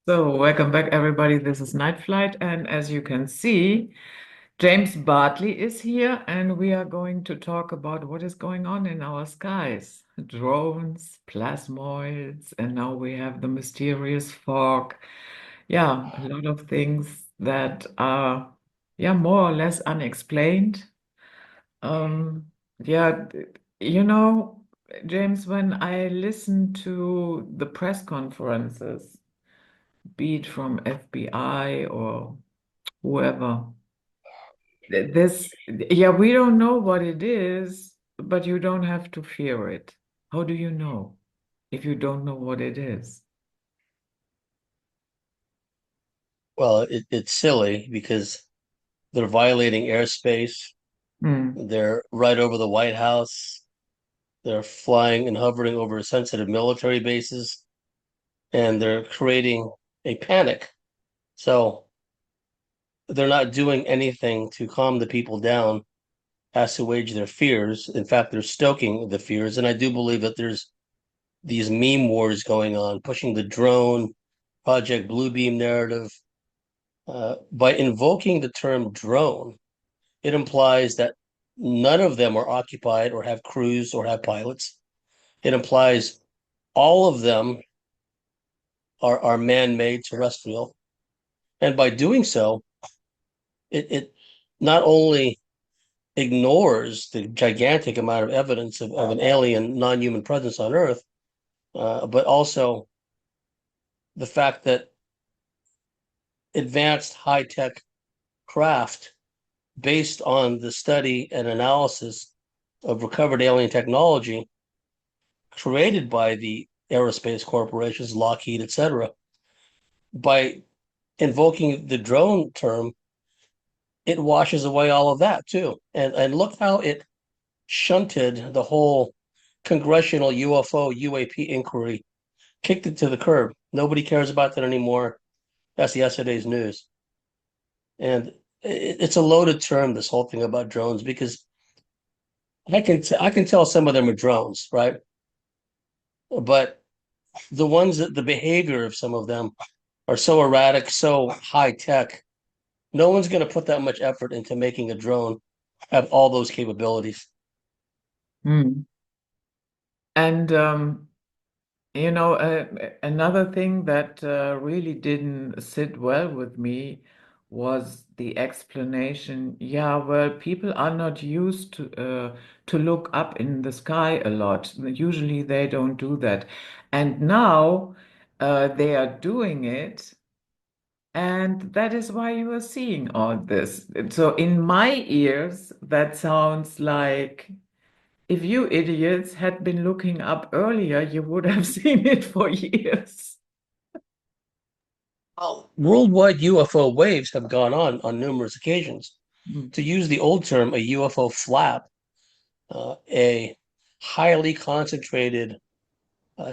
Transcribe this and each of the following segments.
So, welcome back, everybody. This is Night Flight, and as you can see, James Bartley is here, and we are going to talk about what is going on in our skies. Drones, plasmoids, and now we have the mysterious fog. Yeah, a lot of things that are, yeah, more or less unexplained. Um, yeah, you know, James, when I listen to the press conferences, be it from FBI or whoever. Yeah, we don't know what it is, but you don't have to fear it. How do you know if you don't know what it is? Well, it's silly because they're violating airspace. Hmm. They're right over the White House. They're flying and hovering over sensitive military bases, and they're creating a panic. So they're not doing anything to calm the people down, assuage their fears. In fact, they're stoking the fears. And I do believe that there's these meme wars going on, pushing the drone, Project Bluebeam narrative. By invoking the term drone, it implies that none of them are occupied or have crews or have pilots. It implies all of them are man-made terrestrial. And by doing so, it not only ignores the gigantic amount of evidence of an alien non-human presence on Earth, but also the fact that advanced high-tech craft based on the study and analysis of recovered alien technology created by the aerospace corporations, Lockheed, etc. By invoking the drone term, it washes away all of that too. And look how it shunted the whole congressional UFO UAP inquiry, kicked it to the curb. Nobody cares about that anymore. That's yesterday's news. And it's a loaded term, this whole thing about drones, because I can tell some of them are drones, right? But the ones that the behavior of some of them are so erratic, so high tech. No one's going to put that much effort into making a drone have all those capabilities. Hmm. And another thing that really didn't sit well with me was the explanation. Yeah, well, people are not used to look up in the sky a lot. Usually they don't do that. And now they are doing it, and that is why you are seeing all this. So in my ears, that sounds like if you idiots had been looking up earlier, you would have seen it for years. Well, worldwide UFO waves have gone on numerous occasions. Mm. To use the old term, a UFO flap, a highly concentrated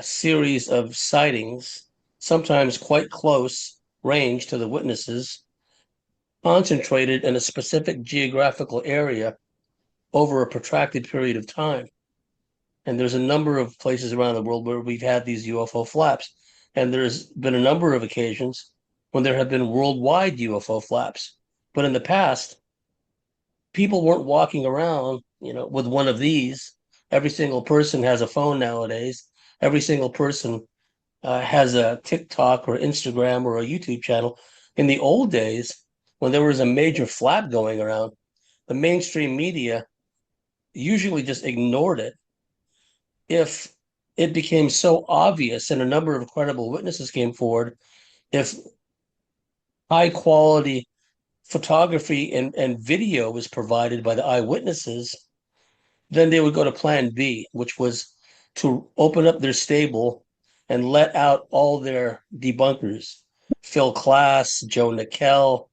series of sightings, sometimes quite close range to the witnesses, concentrated in a specific geographical area over a protracted period of time. And there's a number of places around the world where we've had these UFO flaps. And there's been a number of occasions when there have been worldwide UFO flaps. But in the past, people weren't walking around, with one of these. Every single person has a phone nowadays. Every single person has a TikTok or Instagram or a YouTube channel. In the old days, when there was a major flap going around, the mainstream media usually just ignored it. If it became so obvious and a number of credible witnesses came forward, if high quality photography and video was provided by the eyewitnesses, then they would go to plan B, which was to open up their stable and let out all their debunkers. Phil Klass, Joe Nickel,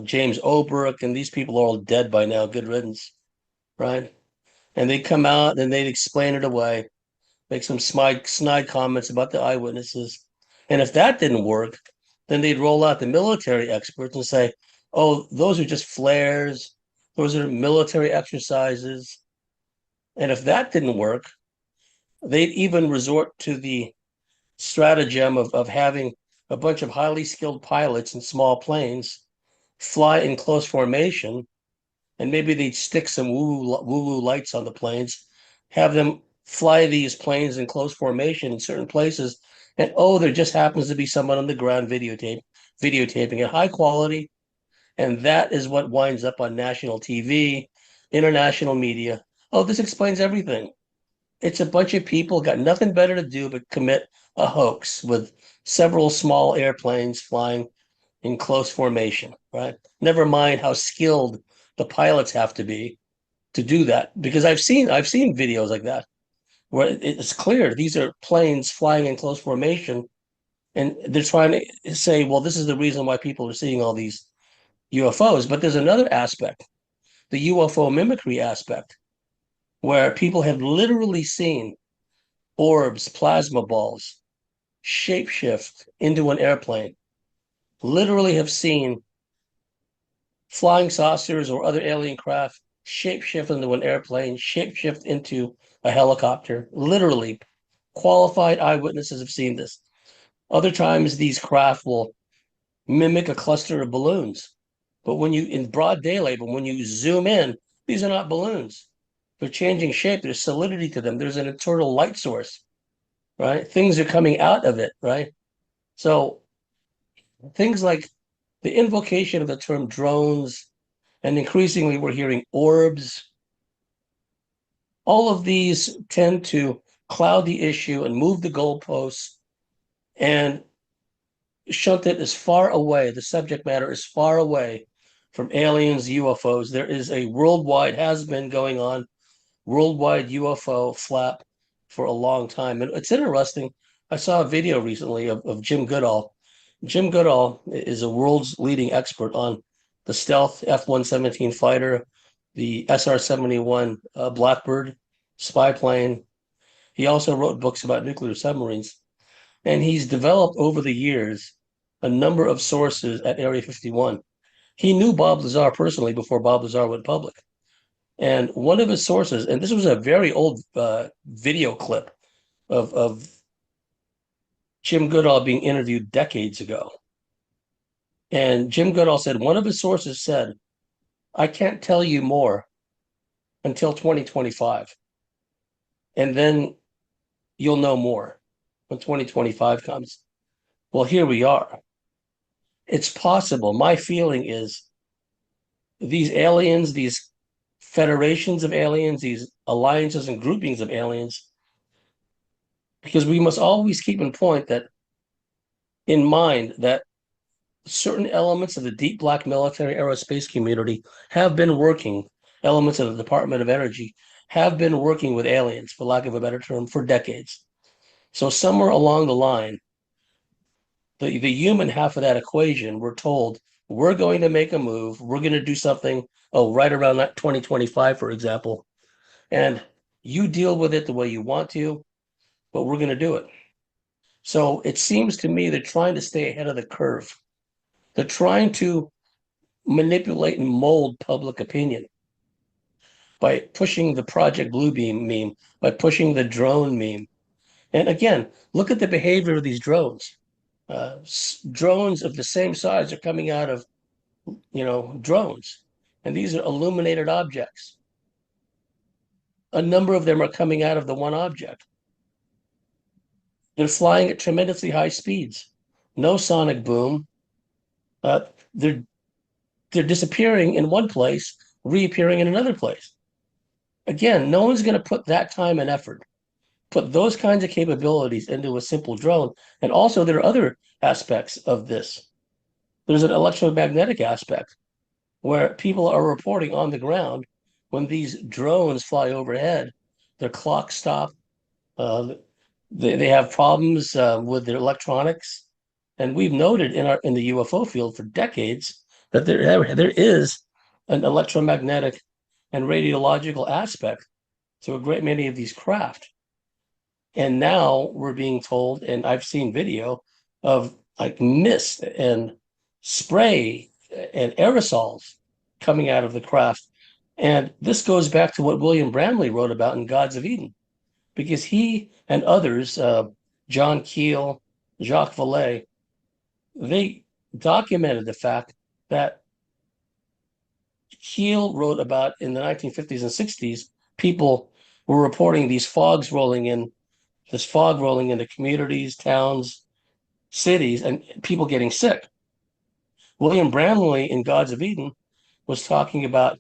James Oberk, and these people are all dead by now. Good riddance, right? And they'd come out and they'd explain it away, make some snide comments about the eyewitnesses. And if that didn't work, then they'd roll out the military experts and say, oh, those are just flares. Those are military exercises. And if that didn't work, they'd even resort to the stratagem of having a bunch of highly skilled pilots in small planes fly in close formation, and maybe they'd stick some woo-woo lights on the planes, have them fly these planes in close formation in certain places, and oh, there just happens to be someone on the ground videotaping at high quality, and that is what winds up on national TV, international media. Oh, this explains everything. It's a bunch of people got nothing better to do but commit a hoax with several small airplanes flying in close formation, right? Never mind how skilled the pilots have to be to do that. Because I've seen videos like that where it's clear these are planes flying in close formation, and they're trying to say, well, this is the reason why people are seeing all these UFOs. But there's another aspect, the UFO mimicry aspect, where people have literally seen orbs, plasma balls, shapeshift into an airplane, literally have seen flying saucers or other alien craft shapeshift into an airplane, shapeshift into a helicopter. Literally, qualified eyewitnesses have seen this. Other times, these craft will mimic a cluster of balloons. But when you, in broad daylight, but when you zoom in, these are not balloons. They're changing shape. There's solidity to them. There's an internal light source, right? Things are coming out of it, right? So things like the invocation of the term drones, and increasingly we're hearing orbs. All of these tend to cloud the issue and move the goalposts and shunt it as far away. The subject matter is far away from aliens, UFOs. There is a worldwide, has been going on, worldwide UFO flap for a long time. And it's interesting. I saw a video recently of Jim Goodall. Jim Goodall is a world's leading expert on the stealth F-117 fighter, the SR-71 Blackbird spy plane. He also wrote books about nuclear submarines. And he's developed over the years a number of sources at Area 51. He knew Bob Lazar personally before Bob Lazar went public. And one of his sources, and this was a very old video clip of Jim Goodall being interviewed decades ago. And Jim Goodall said, one of his sources said, I can't tell you more until 2025. And then you'll know more when 2025 comes. Well, here we are. It's possible. My feeling is these aliens, these federations of aliens, these alliances and groupings of aliens, because we must always keep in mind that certain elements of the deep black military aerospace community have been working, elements of the Department of Energy have been working with aliens, for lack of a better term, for decades. So somewhere along the line, the human half of that equation, we're told we're going to make a move, we're going to do something, right around that 2025, for example, and you deal with it the way you want to, but we're going to do it. So it seems to me they're trying to stay ahead of the curve. They're trying to manipulate and mold public opinion by pushing the Project Bluebeam meme, by pushing the drone meme. And again, look at the behavior of these drones. Drones of the same size are coming out of, drones. And these are illuminated objects. A number of them are coming out of the one object. They're flying at tremendously high speeds. No sonic boom. They're disappearing in one place, reappearing in another place. Again, no one's going to put that time and effort, put those kinds of capabilities into a simple drone. And also, there are other aspects of this. There's an electromagnetic aspect where people are reporting on the ground when these drones fly overhead, their clocks stop. They have problems with their electronics. And we've noted in the UFO field for decades that there is an electromagnetic and radiological aspect to a great many of these craft. And now we're being told, and I've seen video of like mist and spray and aerosols coming out of the craft. And this goes back to what William Bramley wrote about in Gods of Eden, because he and others, John Keel, Jacques Vallée, they documented the fact that Keel wrote about in the 1950s and 60s, people were reporting this fog rolling into communities, towns, cities, and people getting sick. William Bramley in Gods of Eden was talking about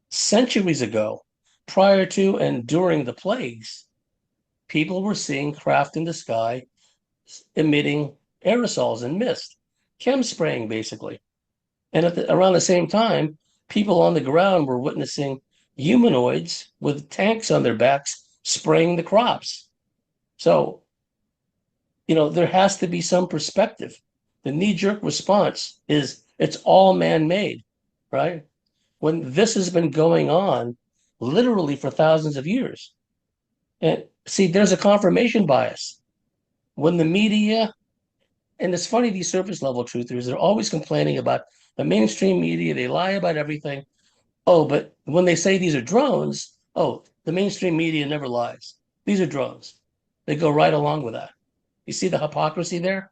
centuries ago, prior to and during the plagues, people were seeing craft in the sky emitting aerosols and mist, chem spraying basically. And around the same time, people on the ground were witnessing humanoids with tanks on their backs spraying the crops. So, there has to be some perspective. The knee-jerk response is it's all man-made, right? When this has been going on literally for thousands of years. And see, there's a confirmation bias. When the media, and it's funny, these surface level truthers, they're always complaining about the mainstream media, they lie about everything. Oh, but when they say these are drones, oh, the mainstream media never lies. These are drones. They go right along with that. You see the hypocrisy there?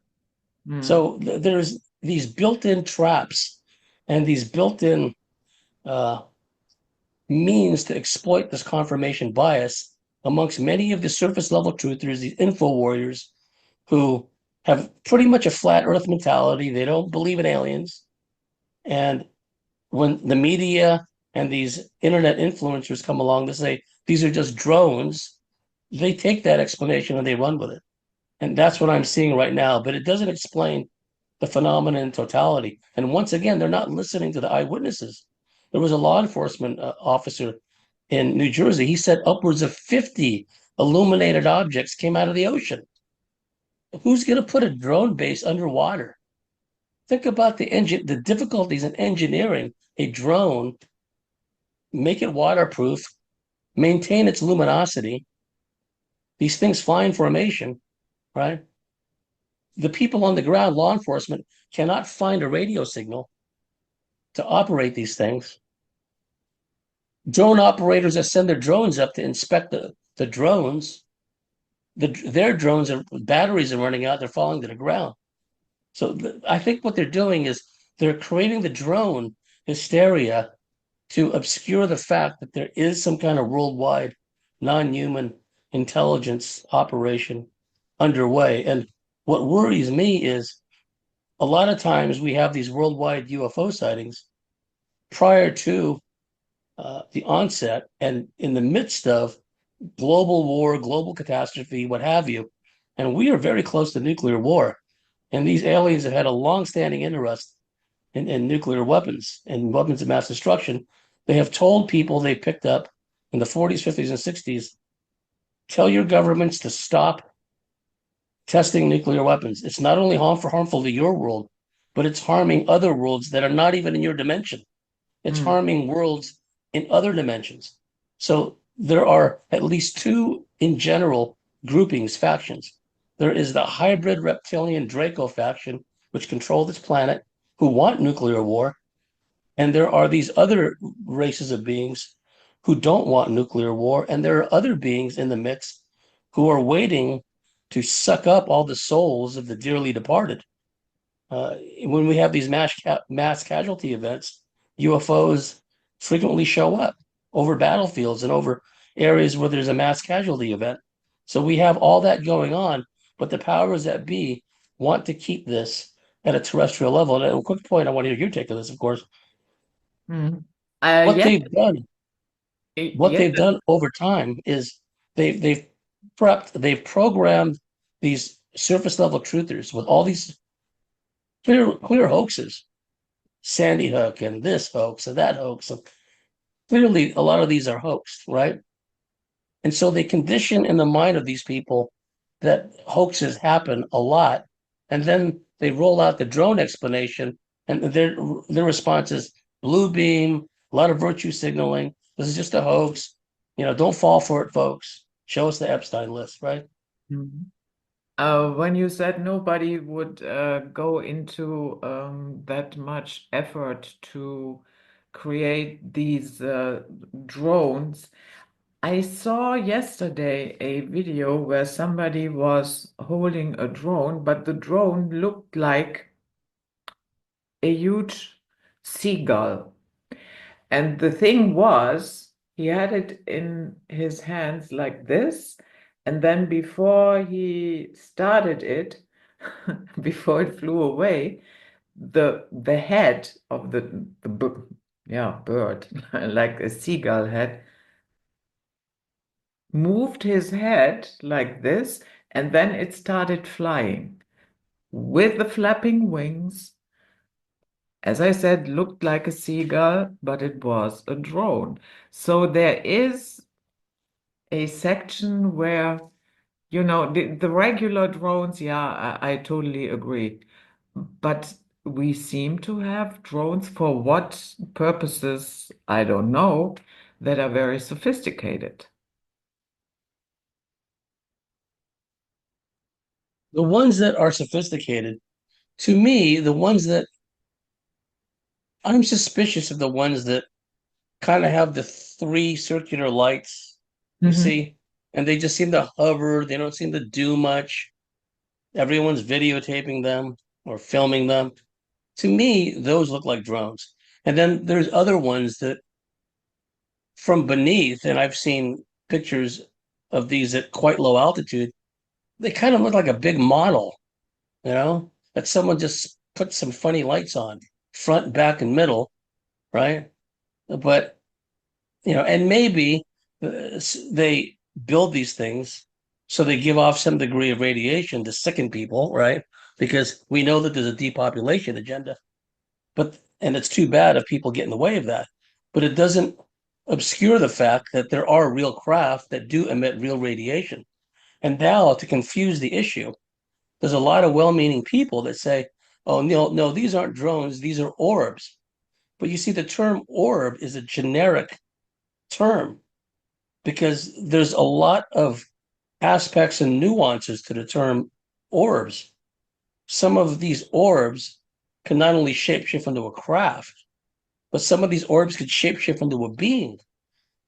Mm. So there's these built-in traps and these built-in uh, means to exploit this confirmation bias amongst many of the surface level truthers, these info warriors who have pretty much a flat earth mentality. They don't believe in aliens. And when the media and these internet influencers come along to say these are just drones, they take that explanation and they run with it. And that's what I'm seeing right now. But it doesn't explain the phenomenon in totality. And once again, they're not listening to the eyewitnesses. There was a law enforcement officer in New Jersey. He said upwards of 50 illuminated objects came out of the ocean. Who's going to put a drone base underwater? Think about the difficulties in engineering a drone, make it waterproof, maintain its luminosity. These things fly in formation, right? The people on the ground, law enforcement, cannot find a radio signal to operate these things. Drone operators that send their drones up to inspect the drones, their drones batteries are running out, they're falling to the ground. So I think what they're doing is they're creating the drone hysteria to obscure the fact that there is some kind of worldwide non-human intelligence operation underway. And what worries me is a lot of times we have these worldwide UFO sightings prior to the onset and in the midst of global war, global catastrophe, what have you. And we are very close to nuclear war. And these aliens have had a long-standing interest in nuclear weapons and weapons of mass destruction. They have told people they picked up in the 40s, 50s, and 60s, tell your governments to stop testing nuclear weapons. It's not only harmful to your world, but it's harming other worlds that are not even in your dimension. It's Mm. harming worlds in other dimensions. So there are at least two, in general, groupings, factions. There is the hybrid reptilian Draco faction, which control this planet, who want nuclear war. And there are these other races of beings who don't want nuclear war. And there are other beings in the mix who are waiting to suck up all the souls of the dearly departed. When we have these mass casualty events, UFOs frequently show up over battlefields and over areas where there's a mass casualty event. So we have all that going on, but the powers that be want to keep this at a terrestrial level. And a quick point, I want to hear your take on this, of course. Mm. What Yeah, they've done, what yeah. they've done over time is they've programmed these surface level truthers with all these clear hoaxes. Sandy Hook and this hoax and that hoax. And clearly, a lot of these are hoaxed, right? And so they condition in the mind of these people that hoaxes happen a lot, and then they roll out the drone explanation, and their response is blue beam, a lot of virtue signaling. This is just a hoax. Don't fall for it, folks. Show us the Epstein list, right? Mhm. When you said nobody would go into that much effort to create these drones, I saw yesterday a video where somebody was holding a drone, but the drone looked like a huge seagull. And the thing was, he had it in his hands like this. And then before he started it, before it flew away, the head of the bird, like a seagull head, moved his head like this, and then it started flying with the flapping wings. As I said, looked like a seagull, but it was a drone. So there is a section where, the regular drones, yeah, I totally agree. But we seem to have drones for what purposes, I don't know, that are very sophisticated. The ones that are sophisticated, to me, the ones that I'm suspicious of the ones that kind of have the three circular lights, you Mhm. see, and they just seem to hover. They don't seem to do much. Everyone's videotaping them or filming them. To me, those look like drones. And then there's other ones that from beneath, and I've seen pictures of these at quite low altitude, they kind of look like a big model, that someone just put some funny lights on, front, back, and middle, right? But, and maybe they build these things so they give off some degree of radiation to sicken people, right? Because we know that there's a depopulation agenda. And it's too bad if people get in the way of that. But it doesn't obscure the fact that there are real craft that do emit real radiation. And now, to confuse the issue, there's a lot of well-meaning people that say, "Oh no, no, these aren't drones; these are orbs." But you see, the term orb is a generic term because there's a lot of aspects and nuances to the term orbs. Some of these orbs can not only shapeshift into a craft, but some of these orbs could shapeshift into a being,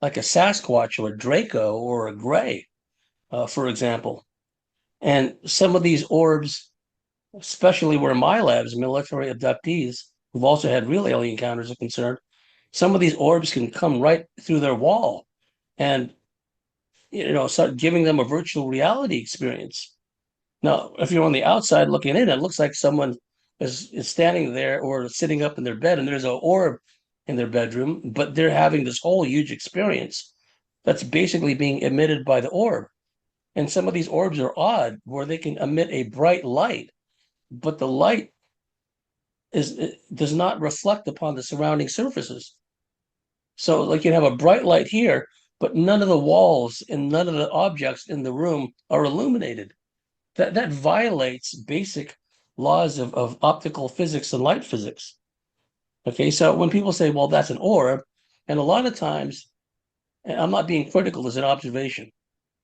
like a Sasquatch or a Draco or a Gray, for example. And some of these orbs, especially where my labs, military abductees, who've also had real alien encounters are concerned, some of these orbs can come right through their wall and start giving them a virtual reality experience. Now, if you're on the outside looking in, it looks like someone is standing there or sitting up in their bed and there's an orb in their bedroom, but they're having this whole huge experience that's basically being emitted by the orb. And some of these orbs are odd where they can emit a bright light, but the light does not reflect upon the surrounding surfaces. So, like you have a bright light here, but none of the walls and none of the objects in the room are illuminated. That violates basic laws of optical physics and light physics. Okay, so when people say, well, that's an orb, and a lot of times, and I'm not being critical as an observation,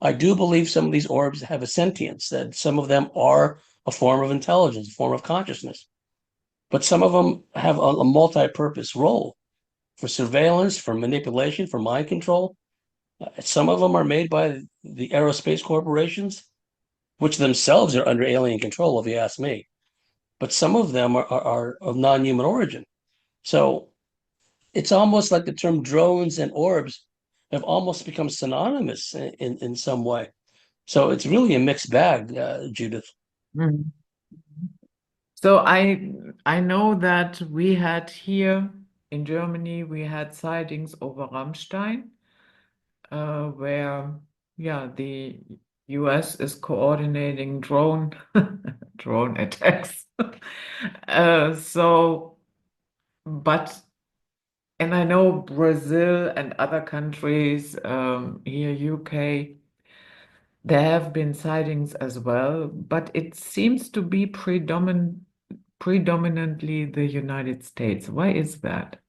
I do believe some of these orbs have a sentience, that some of them are a form of intelligence, a form of consciousness, but some of them have a multi-purpose role for surveillance, for manipulation, for mind control. Some of them are made by the aerospace corporations, which themselves are under alien control, if you ask me. But some of them are of non-human origin. So it's almost like the term drones and orbs have almost become synonymous in some way. So it's really a mixed bag, Judith. Mhm. So I know that we had here in Germany, we had sightings over Ramstein, where yeah, the US is coordinating drone attacks. So, but and I know Brazil and other countries, here UK, there have been sightings as well, but it seems to be predominantly the United States. Why is that?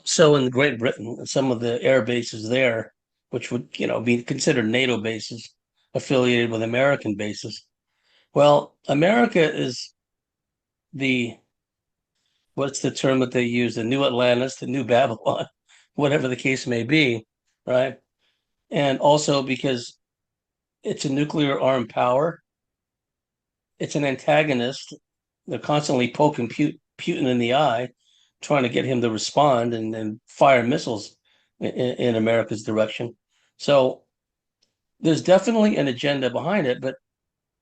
So in Great Britain, some of the air bases there, which would, be considered NATO bases affiliated with American bases. Well, America is the what's the term that they use? The new Atlantis, the new Babylon. whatever the case may be, right? And also because it's a nuclear armed power, it's an antagonist. They're constantly poking Putin in the eye, trying to get him to respond and fire missiles in America's direction. So there's definitely an agenda behind it, but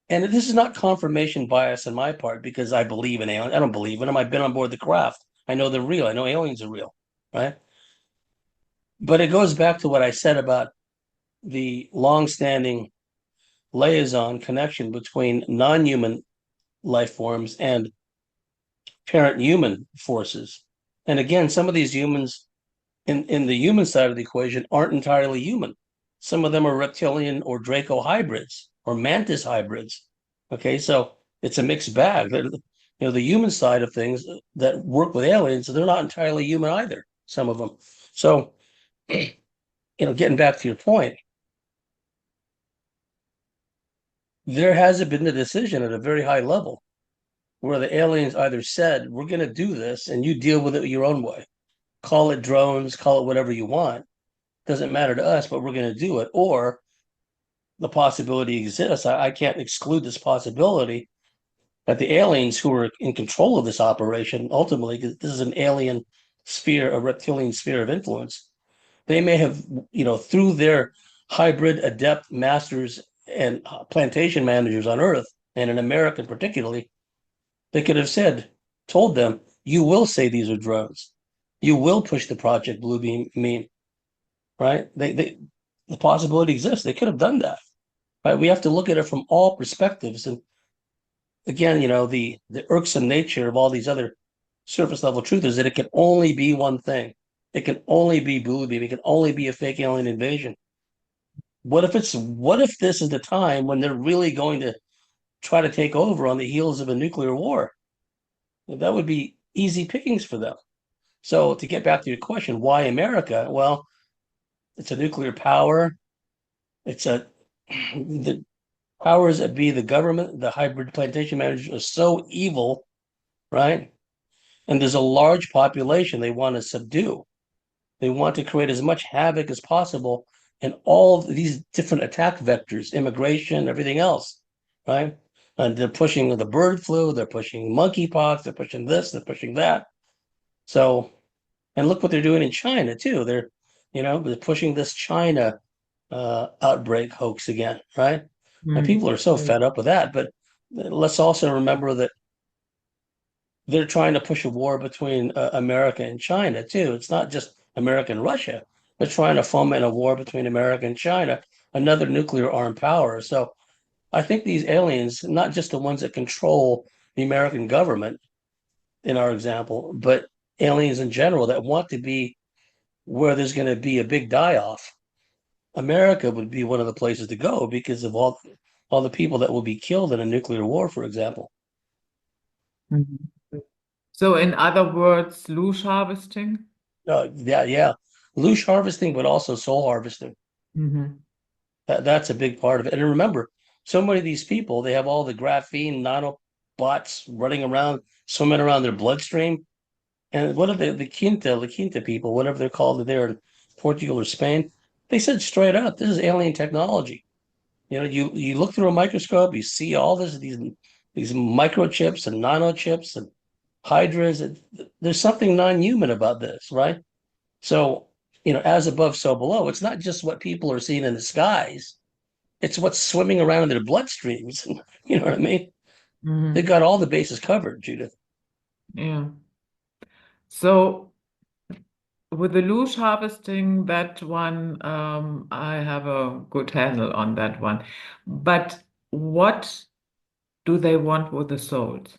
and this is not confirmation bias on my part because I believe in aliens. I don't believe in them. I've been on board the craft. I know they're real. I know aliens are real, right? But it goes back to what I said about the long-standing liaison connection between non-human life forms and parent human forces. And again, some of these humans in the human side of the equation aren't entirely human. Some of them are reptilian or Draco hybrids or mantis hybrids. Okay, so it's a mixed bag. The human side of things that work with aliens, they're not entirely human either, some of them. So, getting back to your point, there hasn't been a decision at a very high level where the aliens either said, we're going to do this and you deal with it your own way. Call it drones, call it whatever you want. Doesn't matter to us, but we're going to do it. Or the possibility exists. I can't exclude this possibility that the aliens who are in control of this operation, ultimately, because this is an alien sphere, a reptilian sphere of influence, they may have, through their hybrid adept masters and plantation managers on Earth, and in America particularly, they could have told them, you will say these are drones. You will push the Project Blue Beam meme, right? The possibility exists. They could have done that, right? We have to look at it from all perspectives. And again, the irksome nature of all these other surface level truth is that it can only be one thing. It can only be Blue Beam. It can only be a fake alien invasion. What if this is the time when they're really going to try to take over on the heels of a nuclear war? That would be easy pickings for them. So to get back to your question, why America? Well, it's a nuclear power. It's the powers that be, the government, the hybrid plantation managers are so evil, right? And there's a large population they want to subdue. They want to create as much havoc as possible in all these different attack vectors, immigration, everything else, right? And they're pushing the bird flu, they're pushing monkeypox, they're pushing this, they're pushing that. So, and look what they're doing in China too. They're pushing this China outbreak hoax again, right? And Mm. people are so fed up with that. But let's also remember that they're trying to push a war between America and China too. It's not just America and Russia. They're trying to foment a war between America and China, another nuclear armed power. So I think these aliens, not just the ones that control the American government, in our example, but aliens in general that want to be where there's going to be a big die-off. America would be one of the places to go because of all the people that will be killed in a nuclear war, for example. Mhm. So, in other words, loosh harvesting? Yeah. Loose harvesting, but also soul harvesting. Hmm. That's a big part of it. And remember, so many of these people, they have all the graphene nanobots running around, swimming around their bloodstream. And what are the Quinta people, whatever they're called there in Portugal or Spain? They said straight up, this is alien technology. You look through a microscope, you see all these microchips and nanochips and hydras. There's something non-human about this, right? So, as above, so below. It's not just what people are seeing in the skies. It's what's swimming around in their bloodstreams. You know what I mean? They've Hmm. got all the bases covered, Judith. Yeah. So, with the loosh harvesting, that one, I have a good handle on that one. But what do they want with the souls?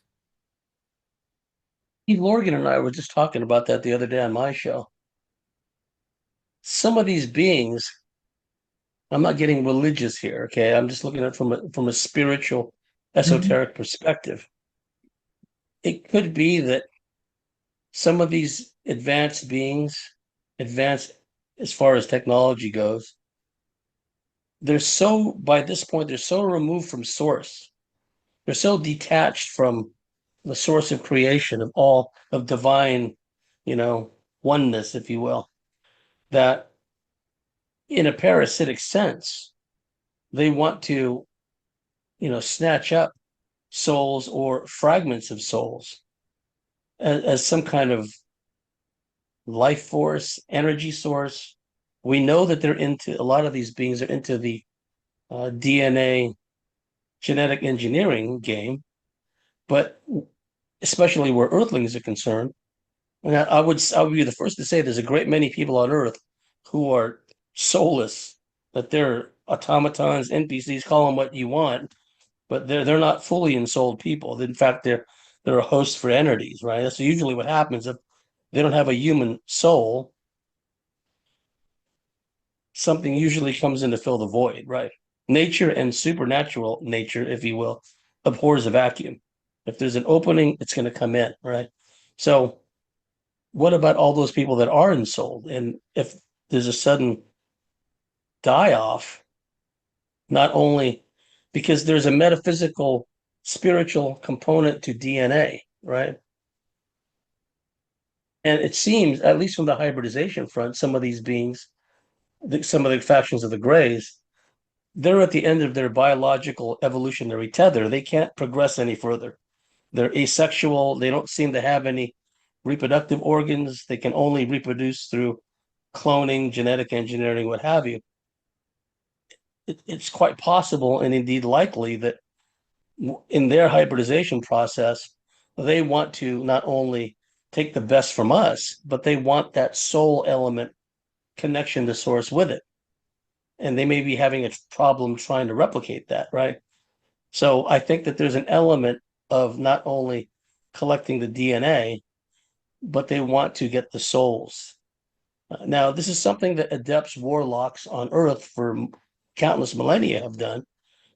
Steve Morgan and I were just talking about that the other day on my show. Some of these beings, I'm not getting religious here, okay? I'm just looking at it from a spiritual, Mhm. esoteric perspective. It could be that some of these advanced beings, advanced as far as technology goes, by this point, they're so removed from source. They're so detached from the source of creation, of divine, you know, oneness, if you will, that in a parasitic sense, they want to, snatch up souls or fragments of souls as some kind of life force, energy source. We know that they're into a lot of these beings are into the DNA genetic engineering game, but especially where Earthlings are concerned, and I would be the first to say there's a great many people on Earth who are soulless, that they're automatons, NPCs, call them what you want, but they're not fully ensouled people. In fact, they're a host for entities, right? That's usually what happens if they don't have a human soul. Something usually comes in to fill the void, right? Nature and supernatural nature, if you will, abhors a vacuum. If there's an opening, it's going to come in, right? So, what about all those people that are ensouled? And if there's a sudden die off, not only because there's a metaphysical, spiritual component to DNA, right? And it seems, at least from the hybridization front, some of these beings, some of the factions of the Greys, they're at the end of their biological evolutionary tether. They can't progress any further. They're asexual. They don't seem to have any reproductive organs. They can only reproduce through cloning, genetic engineering, what have you. It's quite possible and indeed likely that in their hybridization process, they want to not only take the best from us, but they want that soul element connection to source with it. And they may be having a problem trying to replicate that, right? So I think that there's an element of not only collecting the DNA, but they want to get the souls. Now, this is something that adepts, warlocks on Earth for countless millennia have done,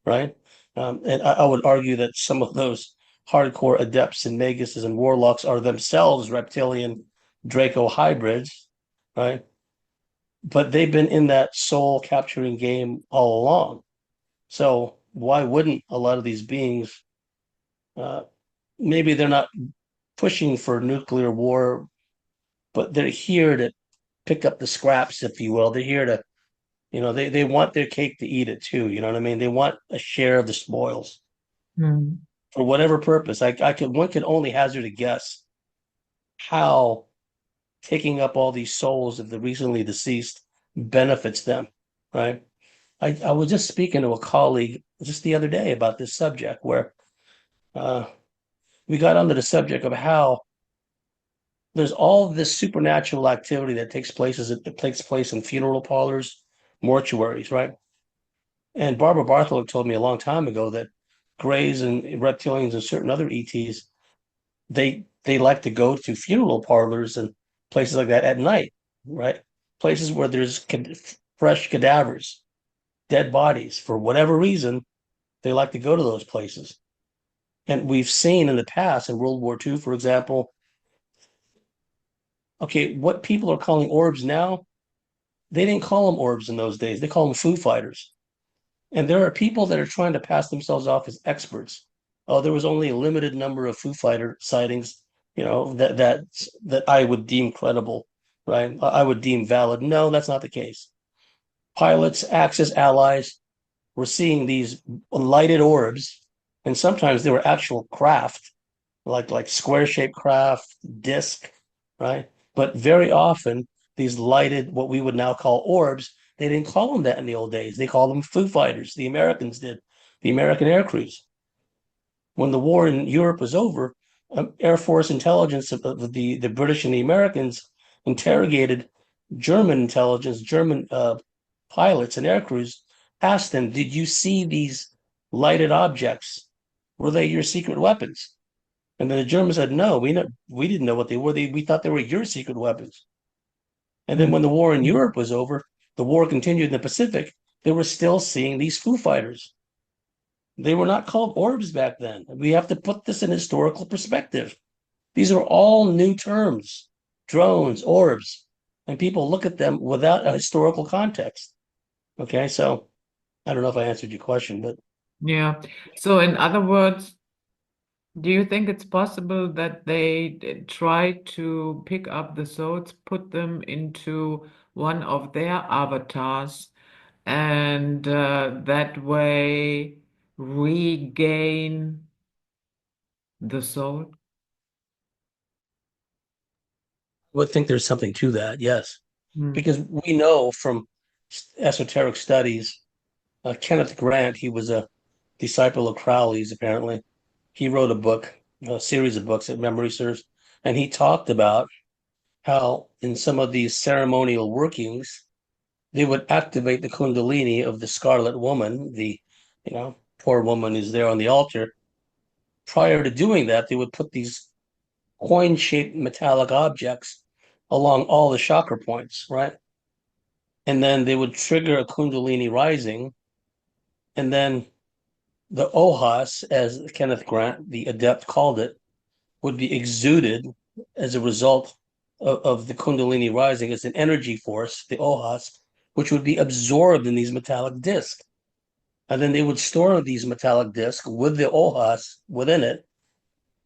right? And I would argue that some of those hardcore adepts and maguses and warlocks are themselves reptilian Draco hybrids, right? But they've been in that soul capturing game all along. So why wouldn't a lot of these beings, uh, maybe they're not pushing for nuclear war, but they're here to pick up the scraps, if you will. They're here to, they want their cake to eat it too. You know what I mean? They want a share of the spoils Mm. for whatever purpose. One could only hazard a guess how taking up all these souls of the recently deceased benefits them, right? I was just speaking to a colleague just the other day about this subject where uh, we got onto the subject of how there's all this supernatural activity that takes place in funeral parlors, mortuaries, right? And Barbara Bartholomew told me a long time ago that Greys and reptilians and certain other ETs, they like to go to funeral parlors and places like that at night, right? Places where there's fresh cadavers, dead bodies. For whatever reason, they like to go to those places. And we've seen in the past, in World War II, for example, okay, what people are calling orbs now, they didn't call them orbs in those days. They call them Foo Fighters. And there are people that are trying to pass themselves off as experts. Oh, there was only a limited number of Foo Fighter sightings, that I would deem credible, right? I would deem valid. No, that's not the case. Pilots, Axis allies were seeing these lighted orbs, and sometimes they were actual craft, like square shaped craft, disc, right? But very often these lighted, what we would now call orbs, they didn't call them that in the old days. They called them Foo Fighters. The Americans did, the American air crews. When the war in Europe was over, Air Force intelligence of the British and the Americans interrogated German intelligence, German pilots and air crews, asked them, "Did you see these lighted objects? Were they your secret weapons?" And then the Germans said, "No, we didn't know what they were. We thought they were your secret weapons." And then Mm. when the war in Europe was over, the war continued in the Pacific. They were still seeing these Foo Fighters. They were not called orbs back then. We have to put this in historical perspective. These are all new terms, drones, orbs, and people look at them without a historical context. Okay, so I don't know if I answered your question, but Yeah. So in other words, do you think it's possible that they try to pick up the souls, put them into one of their avatars, and that way regain the soul. I would think there's something to that, yes, Hmm. because we know from esoteric studies, Kenneth Grant, he was a disciple of Crowley's, apparently. He wrote a book, a series of books, if memory serves, and he talked about how in some of these ceremonial workings, they would activate the Kundalini of the Scarlet Woman, the, poor woman who's there on the altar. Prior to doing that, they would put these coin-shaped metallic objects along all the chakra points, right? And then they would trigger a Kundalini rising, and then the ohas, as Kenneth Grant, the adept, called it, would be exuded as a result of the Kundalini rising as an energy force, the ohas, which would be absorbed in these metallic discs. And then they would store these metallic discs with the ohas within it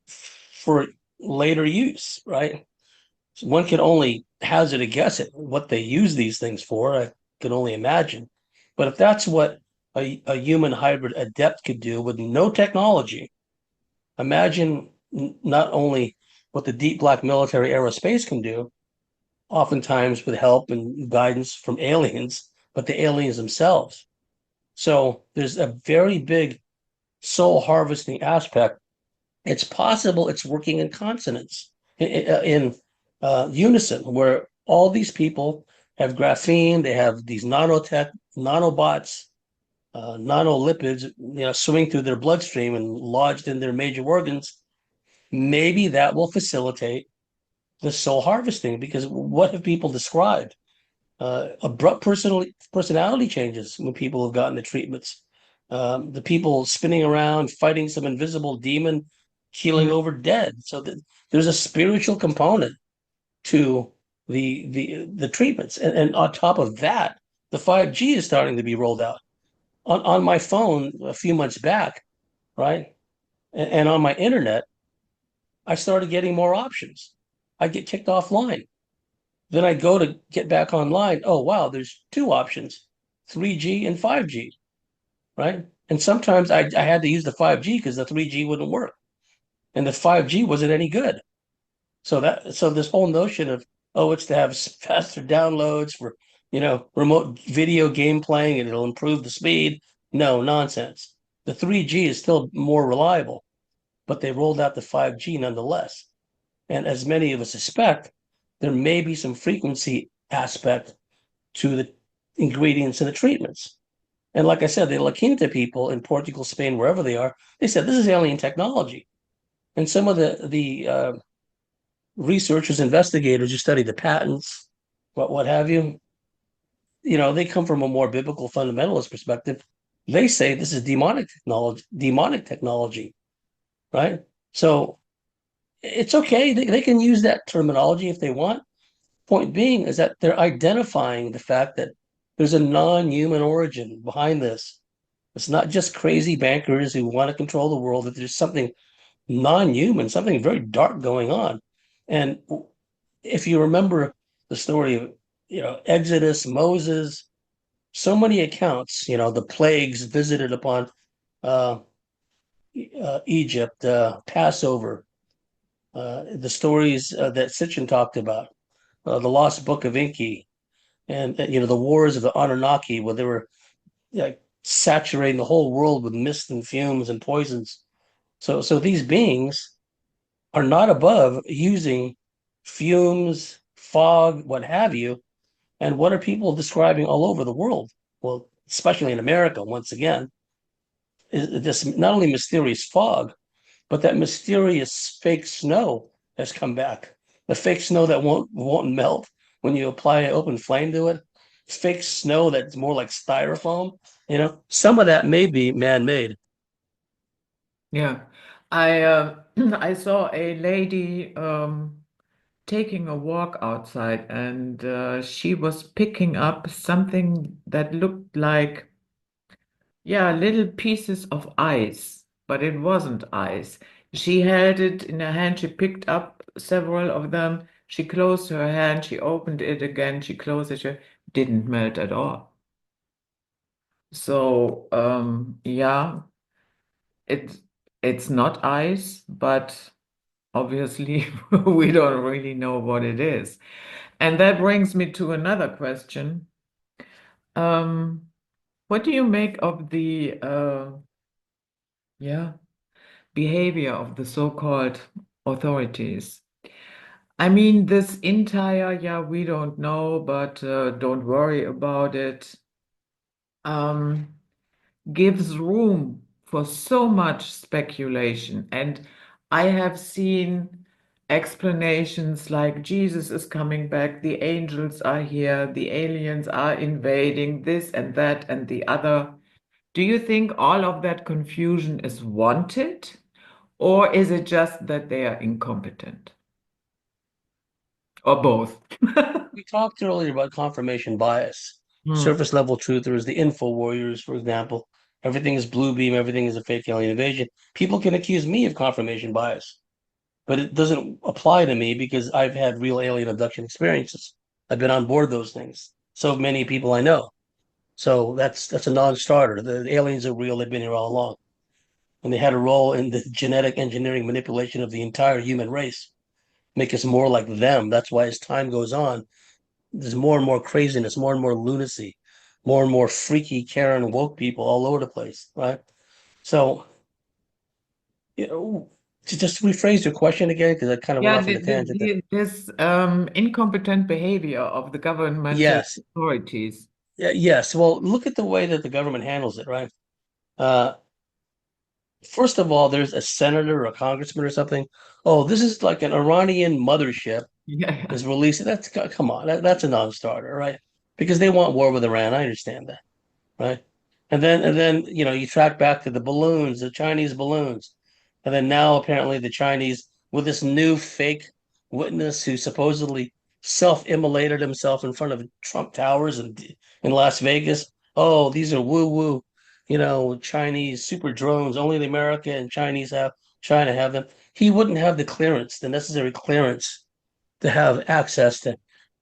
for later use, right? So one can only hazard a guess at what they use these things for. I can only imagine. But if that's what a human hybrid adept could do with no technology, imagine not only what the deep black military aerospace can do, oftentimes with help and guidance from aliens, but the aliens themselves. So there's a very big soul harvesting aspect. It's possible it's working in consonance, in unison, where all these people have graphene, they have these nanotech, nanobots, nanolipids, swimming through their bloodstream and lodged in their major organs. Maybe that will facilitate the soul harvesting, because what have people described? Abrupt personality changes when people have gotten the treatments. The people spinning around, fighting some invisible demon, keeling over dead. So that there's a spiritual component to the treatments, and on top of that, the 5G is starting to be rolled out on my phone a few months back, right? And on my internet, I started getting more options. I get kicked offline. Then I go to get back online. Oh, wow, there's two options, 3G and 5G, right? And sometimes I had to use the 5G because the 3G wouldn't work and the 5G wasn't any good. So this whole notion of, oh, it's to have faster downloads for, remote video game playing and it'll improve the speed. No, nonsense. The 3G is still more reliable, but they rolled out the 5G nonetheless. And as many of us suspect, there may be some frequency aspect to the ingredients in the treatments. And like I said, they look into people in Portugal, Spain, wherever they are. They said this is alien technology. And some of the researchers, investigators who study the patents, what have you, they come from a more biblical fundamentalist perspective. They say this is demonic technology, right? So it's okay. They can use that terminology if they want. Point being is that they're identifying the fact that there's a non-human origin behind this. It's not just crazy bankers who want to control the world, that there's something non-human, something very dark going on. And if you remember the story of, Exodus, Moses, so many accounts, the plagues visited upon uh, Egypt, Passover, the stories that Sitchin talked about, the Lost Book of Inky, and the wars of the Anunnaki, where they were like saturating the whole world with mist and fumes and poisons. So these beings are not above using fumes, fog, what have you. And what are people describing all over the world? Well, especially in America, once again, is this not only mysterious fog, but that mysterious fake snow has come back. The fake snow that won't melt when you apply an open flame to it. Fake snow that's more like styrofoam. Some of that may be man-made. Yeah, I I saw a lady taking a walk outside, and she was picking up something that looked like, yeah, little pieces of ice, but it wasn't ice. She held it in her hand. She picked up several of them. She closed her hand, she opened it again, she closed it, she didn't melt at all. So, yeah, it it's not ice, but obviously we don't really know what it is. And that brings me to another question. Um, what do you make of the yeah, behavior of the so-called authorities? I mean, this entire, yeah, we don't know, but don't worry about it, um, gives room for so much speculation. And I have seen explanations like Jesus is coming back, the angels are here, the aliens are invading, this and that and the other. Do you think all of that confusion is wanted, or is it just that they are incompetent? Or both? We talked earlier about confirmation bias. Hmm. Surface level truthers, the info warriors, for example. Everything is blue beam, everything is a fake alien invasion. People can accuse me of confirmation bias, but it doesn't apply to me because I've had real alien abduction experiences. I've been on board those things. So have many people I know. So that's a non-starter. The aliens are real. They've been here all along. And they had a role in the genetic engineering manipulation of the entire human race, make us more like them. That's why as time goes on, there's more and more craziness, more and more lunacy, more and more freaky Karen woke people all over the place, right? So, you know, to just rephrase your question again, because I kind of went Yeah, off on a tangent there. this incompetent behavior of the governmental Yes. authorities. Yes. Well, look at the way that the government handles it, right? Uh, First of all, there's a senator or a congressman or something. Oh, this is like an Iranian mothership Yeah, is released. That's come on, that's a non-starter, right? Because they want war with Iran. I understand that, right? And then you track back to the balloons, the Chinese balloons, and then now apparently the Chinese with this new fake witness who supposedly self-immolated himself in front of Trump Towers in Las Vegas. Oh, these are woo-woo, Chinese super drones. Only the America and China have them. He wouldn't have the clearance, the necessary clearance to have access to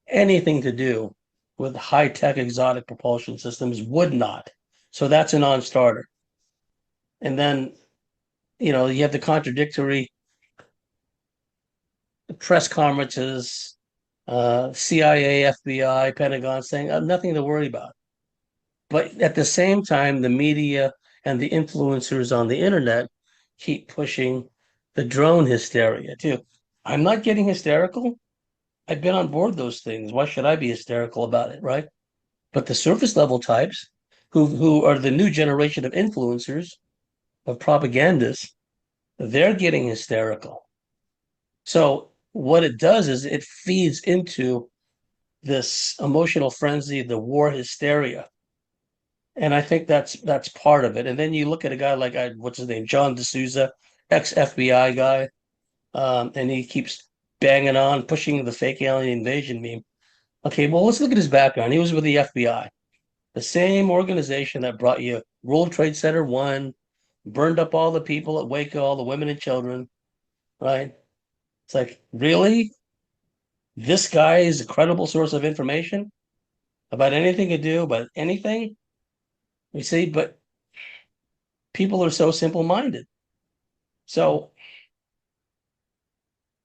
anything to do with high-tech exotic propulsion systems would not. So that's a non-starter. And then, you have the contradictory press conferences, CIA, FBI, Pentagon saying nothing to worry about. But at the same time, the media and the influencers on the internet keep pushing the drone hysteria too. I'm not getting hysterical. I've been on board those things. Why should I be hysterical about it, right? But the surface level types, who are the new generation of influencers, of propagandists, they're getting hysterical. So what it does is it feeds into this emotional frenzy, the war hysteria. And I think that's part of it. And then you look at a guy like what's his name, John D'Souza, ex FBI guy, and he keeps banging on, pushing the fake alien invasion meme. Okay, well, let's look at his background. He was with the FBI, the same organization that brought you World Trade Center 1, burned up all the people at Waco, all the women and children, right? It's like, really? This guy is a credible source of information about anything to do, about anything? You see, but people are so simple-minded. So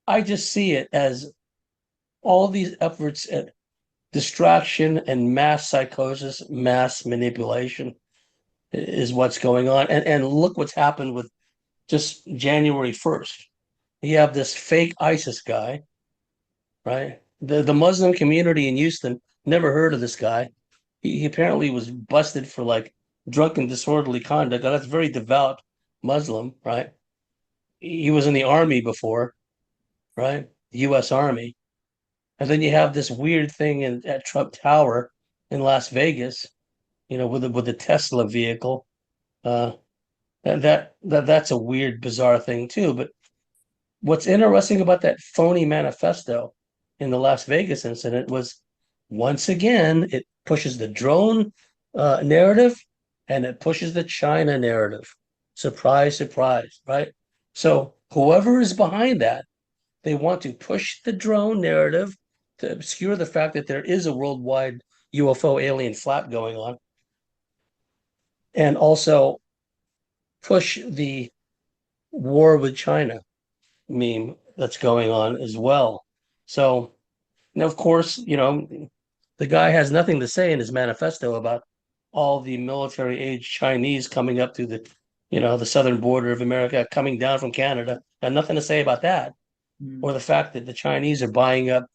I just see it as all these efforts at distraction and mass psychosis, mass manipulation is what's going on. And look what's happened with just January 1st. You have this fake ISIS guy, right? The Muslim community in Houston never heard of this guy. He apparently was busted for like drunken disorderly conduct. Now, that's very devout Muslim, right? He was in the army before, right? The U.S. Army. And then you have this weird thing at Trump Tower in Las Vegas, with the Tesla vehicle. Uh, that's a weird, bizarre thing too. But what's interesting about that phony manifesto in the Las Vegas incident was once again, it pushes the drone narrative and it pushes the China narrative. Surprise, surprise, right? So whoever is behind that They want to push the drone narrative to obscure the fact that there is a worldwide UFO alien flap going on, and also push the war with China meme that's going on as well. So, and of course, the guy has nothing to say in his manifesto about all the military age Chinese coming up to the southern border of America, coming down from Canada. Got nothing to say about that, Mm. or the fact that the Chinese are buying up,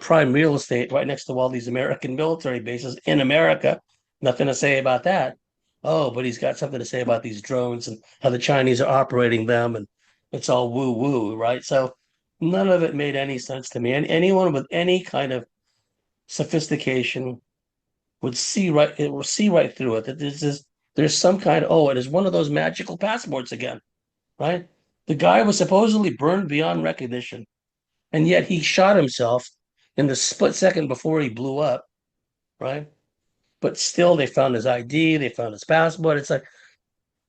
prime real estate right next to all these American military bases in America. Nothing to say about that. Oh, but he's got something to say about these drones and how the Chinese are operating them, and it's all woo woo, right? So none of it made any sense to me. And anyone with any kind of sophistication would see right through it. That there's some kind of, oh, it is one of those magical passports again, right? The guy was supposedly burned beyond recognition, and yet he shot himself in the split second before he blew up, right? But still, they found his ID, they found his passport. It's like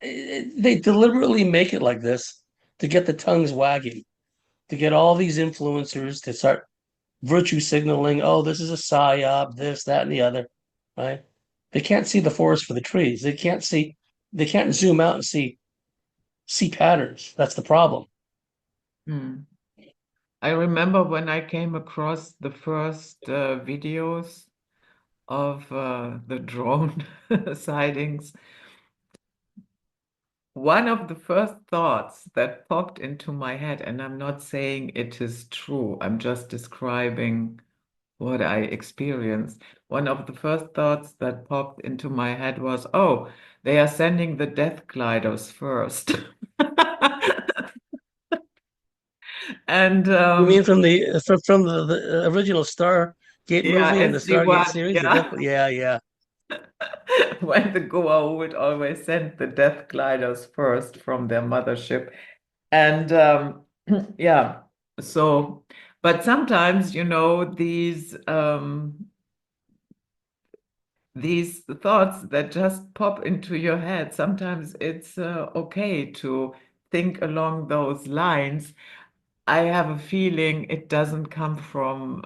they deliberately make it like this to get the tongues wagging, to get all these influencers to start virtue signaling. Oh, this is a psyop, this, that, and the other, right? They can't see the forest for the trees. They can't zoom out and see patterns. That's the problem. Mm. I remember when I came across the first videos of the drone sightings. One of the first thoughts that popped into my head, and I'm not saying it is true, I'm just describing what I experienced. One of the first thoughts that popped into my head was, oh, they are sending the death gliders first. And You mean from the original Stargate yeah, movie and the Stargate SD1, series? yeah. Yeah, yeah. When the Goa'uld would always send the death gliders first from their mothership. And yeah, so, but sometimes, these thoughts that just pop into your head, sometimes it's okay to think along those lines. I have a feeling it doesn't come from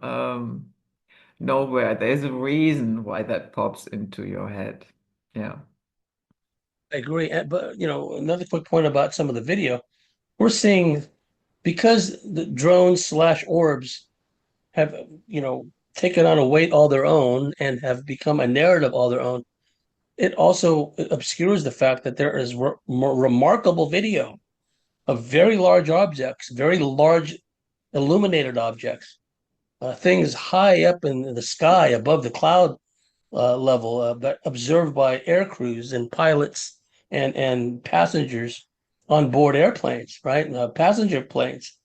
nowhere. There's a reason why that pops into your head. Yeah. I agree. But another quick point about some of the video, we're seeing because the drones slash orbs have, taken on a weight all their own and have become a narrative all their own. It also obscures the fact that there is remarkable video of very large objects, very large illuminated objects, things high up in the sky above the cloud level, but observed by air crews and pilots and passengers on board airplanes, right? Passenger planes.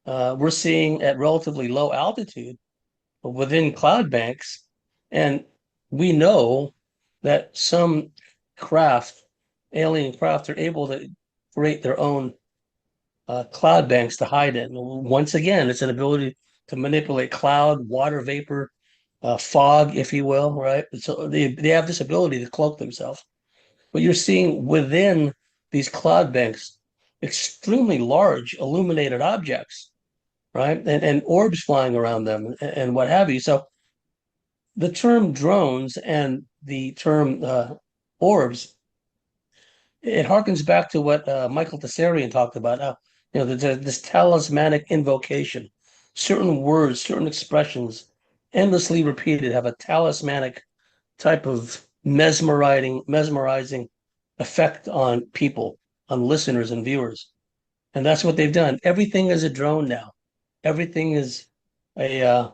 We're seeing at relatively low altitude within cloud banks, and we know that some craft, alien craft, are able to create their own cloud banks to hide in. Once again, it's an ability to manipulate cloud, water vapor, fog, if you will, right? So they have this ability to cloak themselves. But you're seeing within these cloud banks extremely large illuminated objects, right? And orbs flying around them and what have you. So the term drones and the term orbs, it harkens back to what Michael Tessarian talked about. This talismanic invocation, certain words, certain expressions, endlessly repeated, have a talismanic type of mesmerizing effect on people, on listeners and viewers. And that's what they've done. Everything is a drone now. Everything is a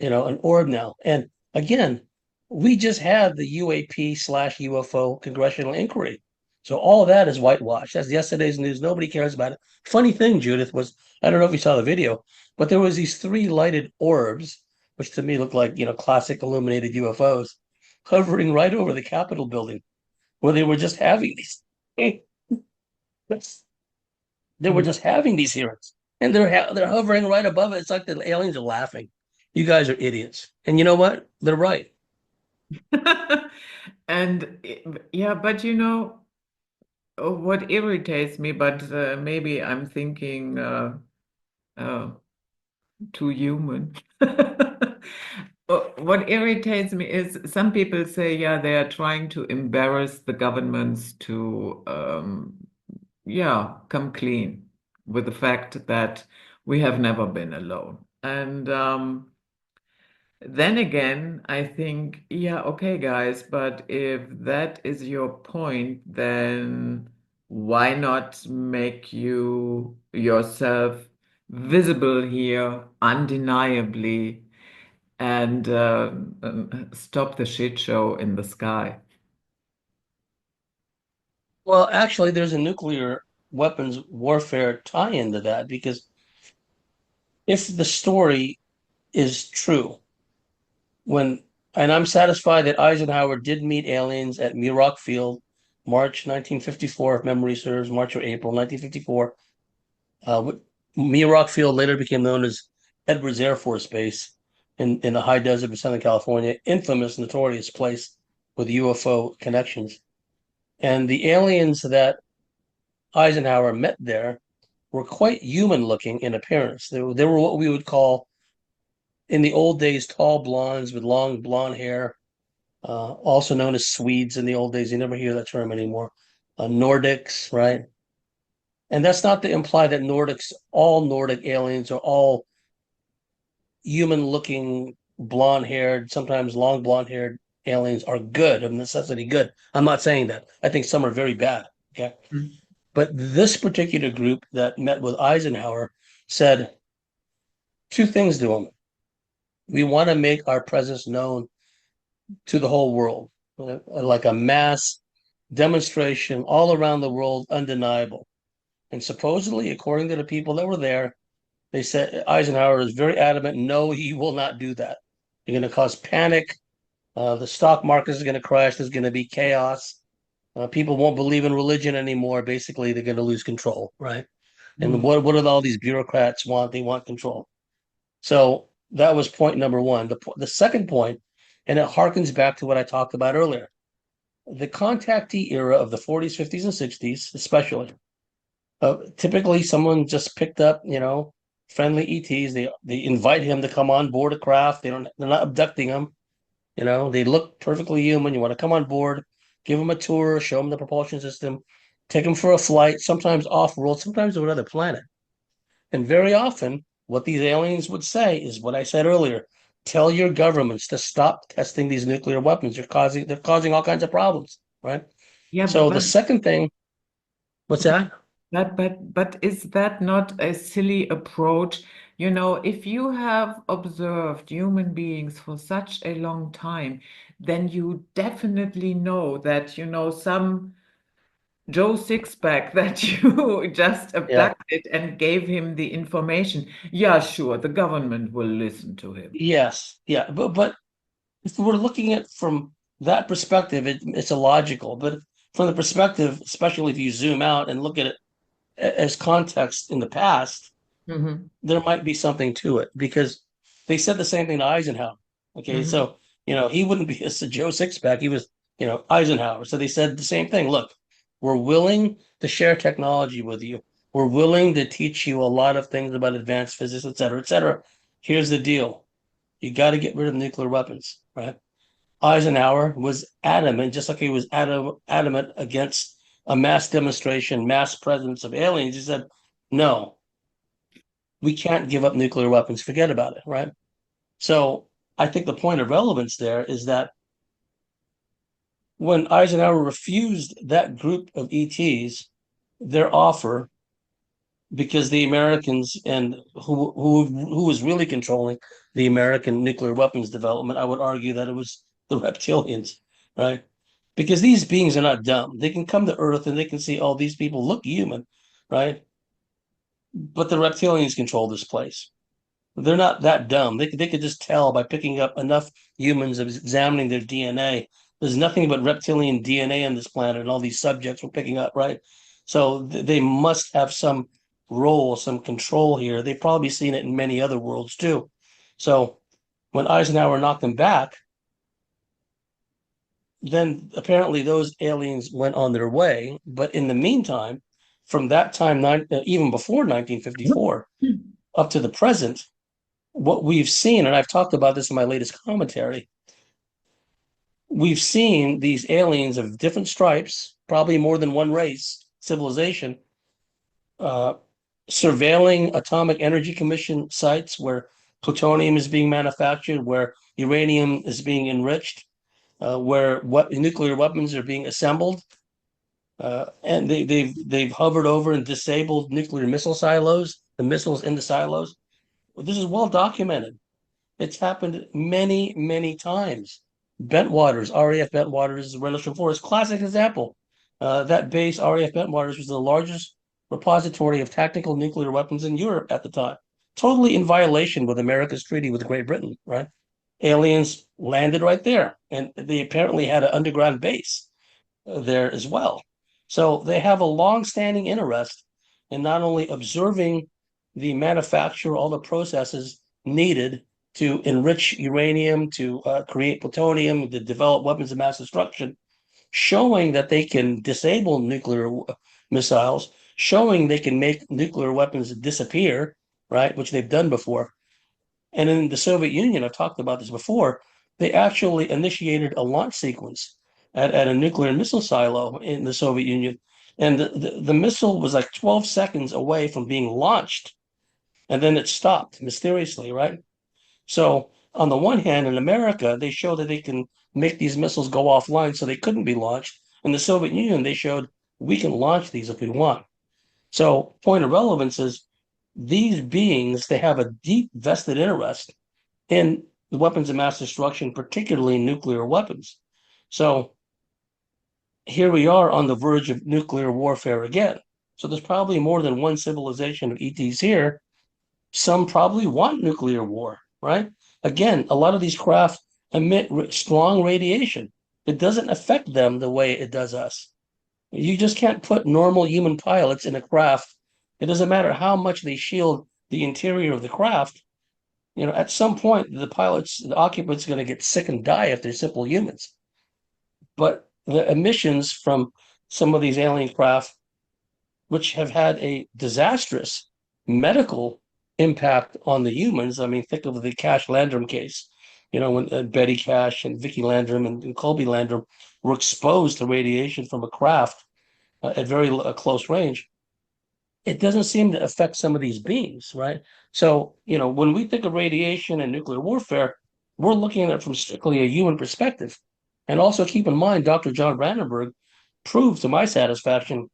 an orb now. And again, we just had the UAP slash UFO congressional inquiry. So all of that is whitewash. That's yesterday's news. Nobody cares about it. Funny thing, Judith, was I don't know if you saw the video, but there was these three lighted orbs, which to me look like classic illuminated UFOs, hovering right over the Capitol building, where they were just having these. They were just having these hearings, and they're hovering right above it. It's like the aliens are laughing. You guys are idiots, and you know what? They're right. And yeah, but what irritates me, but maybe I'm thinking Oh, too human. What irritates me is some people say, yeah, they are trying to embarrass the governments to, yeah, come clean with the fact that we have never been alone. And then again, I think, yeah, okay, guys, but if that is your point, then why not make you yourself visible here undeniably and stop the shit show in the sky? Well, actually, there's a nuclear weapons warfare tie into that because if the story is true, when and I'm satisfied that Eisenhower did meet aliens at Muroc Field, March 1954, if memory serves, March or April 1954. Muroc Field later became known as Edwards Air Force Base in the high desert of Southern California, infamous, notorious place with UFO connections. And the aliens that Eisenhower met there were quite human looking in appearance. They were what we would call in the old days tall blondes with long blonde hair, also known as Swedes in the old days. You never hear that term anymore. Nordics, right? And that's not to imply that all Nordic aliens are all human looking, blonde haired, sometimes long blonde haired aliens are good, of necessity good. I'm not saying that. I think some are very bad. Okay. Mm. But this particular group that met with Eisenhower said two things to him. We want to make our presence known to the whole world, like a mass demonstration all around the world, undeniable. And supposedly, according to the people that were there, they said Eisenhower is very adamant, no, he will not do that. You're going to cause panic. The stock market is going to crash. There's going to be chaos. People won't believe in religion anymore. Basically, they're going to lose control, right? And Mm. what do all these bureaucrats want? They want control. So that was point number one. The second point, and it harkens back to what I talked about earlier, the contactee era of the 40s, 50s, and 60s, especially. Typically, someone just picked up, friendly ETs. They invite him to come on board a craft. They're not abducting him. They look perfectly human. You want to come on board, give them a tour, show them the propulsion system, take them for a flight, sometimes off-world, sometimes to another planet. And very often, what these aliens would say is what I said earlier. Tell your governments to stop testing these nuclear weapons. They're causing all kinds of problems, right? Yeah, So the second thing, what's that? but is that not a silly approach? You know, if you have observed human beings for such a long time, then you definitely know that, some Joe Sixpack that you just Yeah. abducted and gave him the information. Yeah, sure, the government will listen to him. Yes. Yeah. But if we're looking at from that perspective, it's illogical. But from the perspective, especially if you zoom out and look at it as context in the past, Hmm. there might be something to it because they said the same thing to Eisenhower. Okay, Hmm. so he wouldn't be a Joe Sixpack. He was Eisenhower. So they said the same thing. Look, we're willing to share technology with you. We're willing to teach you a lot of things about advanced physics, et cetera, et cetera. Here's the deal: you got to get rid of nuclear weapons, right? Eisenhower was adamant, just like he was adamant against a mass demonstration, mass presence of aliens. He said, no, we can't give up nuclear weapons. Forget about it, right? So I think the point of relevance there is that when Eisenhower refused that group of ETs their offer, because the Americans and who was really controlling the American nuclear weapons development, I would argue that it was the reptilians, right? Because these beings are not dumb. They can come to Earth and they can see, oh, these people look human, right? But the reptilians control this place. They're not that dumb. They could just tell by picking up enough humans examining their DNA. There's nothing but reptilian DNA on this planet, and all these subjects we're picking up, right? So they must have some role, some control here. They've probably seen it in many other worlds too. So when Eisenhower knocked them back, then apparently those aliens went on their way. But in the meantime, from that time, even before 1954. up to the present, what we've seen, and I've talked about this in my latest commentary, we've seen these aliens of different stripes, probably more than one race, civilization, uh, surveilling Atomic Energy Commission sites where plutonium is being manufactured, where uranium is being enriched, where nuclear weapons are being assembled, and they've hovered over and disabled nuclear missile silos, the missiles in the silos. This is well documented. It's happened many, many times. Bentwaters, RAF Bentwaters, Rendlesham Forest, classic example. That base, RAF Bentwaters, was the largest repository of tactical nuclear weapons in Europe at the time. Totally in violation with America's treaty with Great Britain, right? Aliens landed right there, and they apparently had an underground base there as well. So they have a long-standing interest in not only observing the manufacture, all the processes needed to enrich uranium, to create plutonium, to develop weapons of mass destruction, showing that they can disable nuclear missiles, showing they can make nuclear weapons disappear, right, which they've done before. And in the Soviet Union, I've talked about this before, they actually initiated a launch sequence at a nuclear missile silo in the Soviet Union. And the missile was like 12 seconds away from being launched. And then it stopped mysteriously, right? So, on the one hand, in America, they show that they can make these missiles go offline so they couldn't be launched. In the Soviet Union, they showed we can launch these if we want. So, point of relevance is these beings, they have a deep vested interest in the weapons of mass destruction, particularly nuclear weapons. So here we are on the verge of nuclear warfare again. So there's probably more than one civilization of ETs here. Some probably want nuclear war, right? Again, a lot of these craft emit strong radiation. It doesn't affect them the way it does us. You just can't put normal human pilots in a craft. It doesn't matter how much they shield the interior of the craft. At some point, the occupants are going to get sick and die if they're simple humans. But the emissions from some of these alien craft, which have had a disastrous medical impact on the humans. I mean, think of the Cash Landrum case. When Betty Cash and Vicky Landrum and Colby Landrum were exposed to radiation from a craft at very close range. It doesn't seem to affect some of these beings, right? So, when we think of radiation and nuclear warfare, we're looking at it from strictly a human perspective. And also keep in mind, Dr. John Brandenburg proved to my satisfaction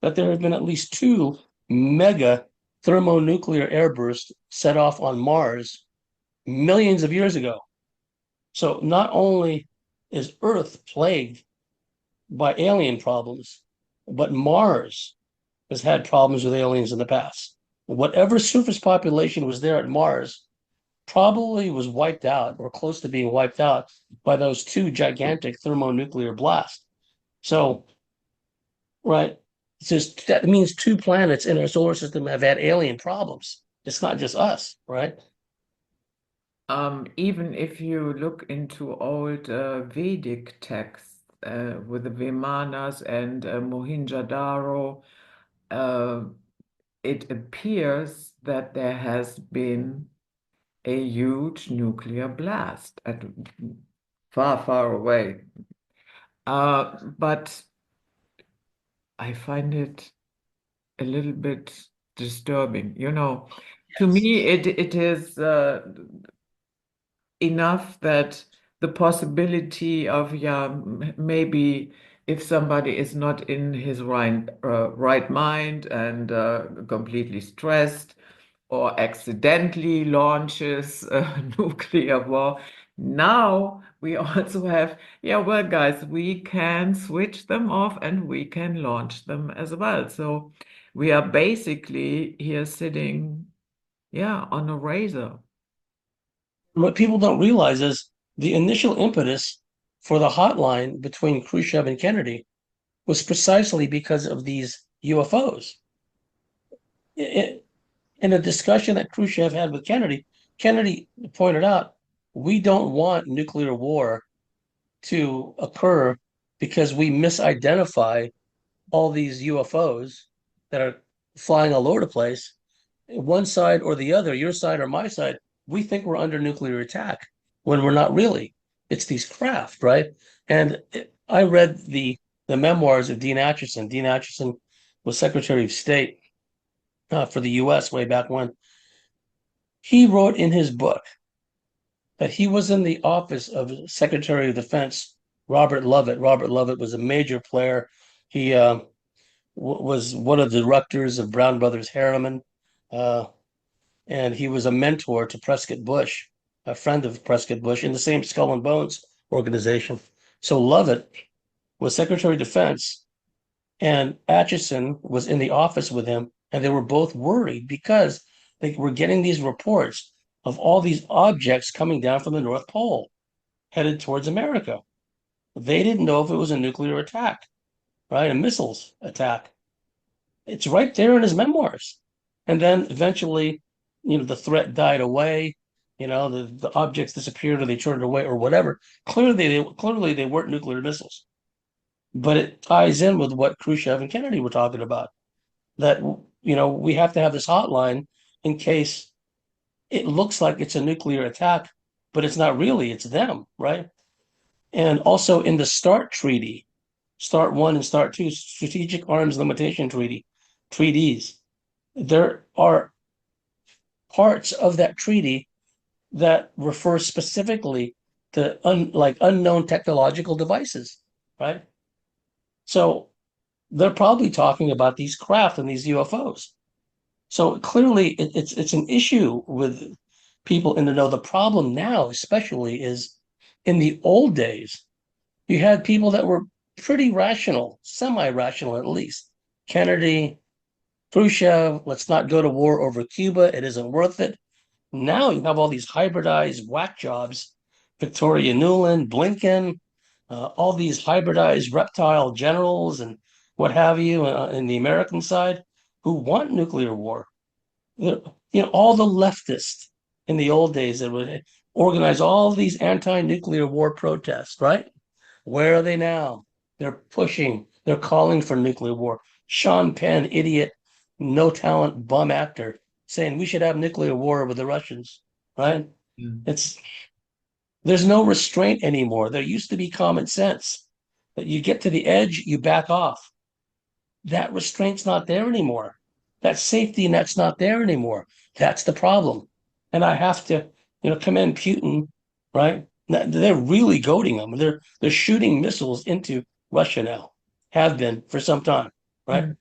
that there have been at least two mega thermonuclear airbursts set off on Mars millions of years ago. So not only is Earth plagued by alien problems, but Mars has had problems with aliens in the past. Whatever surface population was there at Mars probably was wiped out or close to being wiped out by those two gigantic thermonuclear blasts. So, right, that means two planets in our solar system have had alien problems. It's not just us, right? Even if you look into old Vedic texts with the Vimanas and Mohenjo-daro, uh, it appears that there has been a huge nuclear blast at far, far away. But I find it a little bit disturbing. To Yes. me, it is enough that the possibility of, yeah, maybe if somebody is not in his right mind and completely stressed or accidentally launches a nuclear war. Now we also have, yeah, well, guys, we can switch them off and we can launch them as well. So we are basically here sitting, yeah, on a razor. What people don't realize is the initial impetus for the hotline between Khrushchev and Kennedy was precisely because of these UFOs. In a discussion that Khrushchev had with Kennedy, Kennedy pointed out, we don't want nuclear war to occur because we misidentify all these UFOs that are flying all over the place. one side or the other, your side or my side, we think we're under nuclear attack when we're not really. It's these craft, right? And I read the memoirs of Dean Acheson. Dean Acheson was Secretary of State for the U.S. way back when. He wrote in his book that he was in the office of Secretary of Defense Robert Lovett. Robert Lovett was a major player. He was one of the directors of Brown Brothers Harriman. Uh, and he was a mentor to Prescott Bush, a friend of Prescott Bush in the same Skull and Bones organization. So Lovett was Secretary of Defense, and Acheson was in the office with him, and they were both worried because they were getting these reports of all these objects coming down from the North Pole headed towards America. They didn't know if it was a nuclear attack, right? A missiles attack. It's right there in his memoirs. And then eventually, the threat died away. The objects disappeared or they turned away or whatever. Clearly they weren't nuclear missiles. But it ties in with what Khrushchev and Kennedy were talking about. That we have to have this hotline in case it looks like it's a nuclear attack, but it's not really. It's them, right? And also in the START treaty, START 1 and START 2, Strategic Arms Limitation treaties, there are parts of that treaty that refer specifically to unknown technological devices, right? So they're probably talking about these craft and these UFOs. So clearly it's an issue with people in the know. The problem now, especially, is in the old days, you had people that were pretty rational, semi-rational at least. Kennedy, Khrushchev, let's not go to war over Cuba. It isn't worth it. Now you have all these hybridized whack jobs, Victoria Nuland, Blinken, all these hybridized reptile generals and what have you in the American side who want nuclear war. All the leftists in the old days that would organize all these anti-nuclear war protests, right? Where are they now? They're calling for nuclear war. Sean Penn, idiot, no talent, bum actor, saying we should have nuclear war with the Russians, right? Mm. There's no restraint anymore. There used to be common sense that you get to the edge, you back off. That restraint's not there anymore. That safety net's not there anymore. That's the problem. And I have to, commend Putin, right? They're really goading them. They're shooting missiles into Russia now, have been for some time, right? Mm.